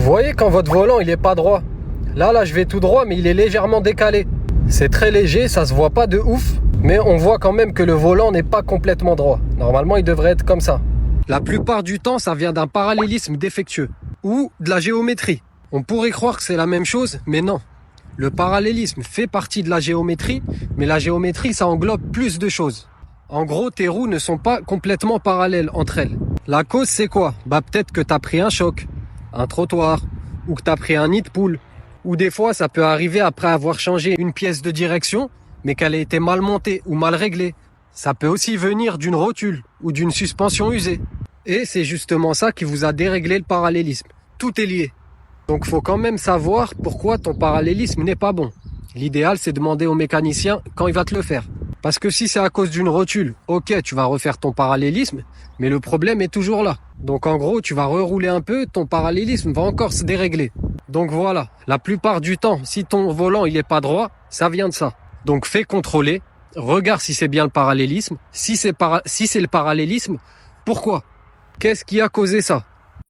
Vous voyez quand votre volant il est pas droit. Là, je vais tout droit, mais il est légèrement décalé. C'est très léger, ça se voit pas de ouf, mais on voit quand même que le volant n'est pas complètement droit. Normalement, il devrait être comme ça. La plupart du temps, ça vient d'un parallélisme défectueux ou de la géométrie. On pourrait croire que c'est la même chose, mais non. Le parallélisme fait partie de la géométrie, mais la géométrie, ça englobe plus de choses. En gros, tes roues ne sont pas complètement parallèles entre elles. La cause, c'est quoi? Peut-être que t'as pris un choc, un trottoir, ou que t'as pris un nid de poule. Ou des fois, ça peut arriver après avoir changé une pièce de direction, mais qu'elle a été mal montée ou mal réglée. Ça peut aussi venir d'une rotule ou d'une suspension usée. Et c'est justement ça qui vous a déréglé le parallélisme. Tout est lié. Donc faut quand même savoir pourquoi ton parallélisme n'est pas bon. L'idéal, c'est de demander au mécanicien quand il va te le faire. Parce que si c'est à cause d'une rotule, ok, tu vas refaire ton parallélisme, mais le problème est toujours là. Donc en gros, tu vas rerouler un peu, ton parallélisme va encore se dérégler. Donc voilà, la plupart du temps, si ton volant il est pas droit, ça vient de ça. Donc fais contrôler, regarde si c'est bien le parallélisme. Si c'est le parallélisme, pourquoi? Qu'est-ce qui a causé ça?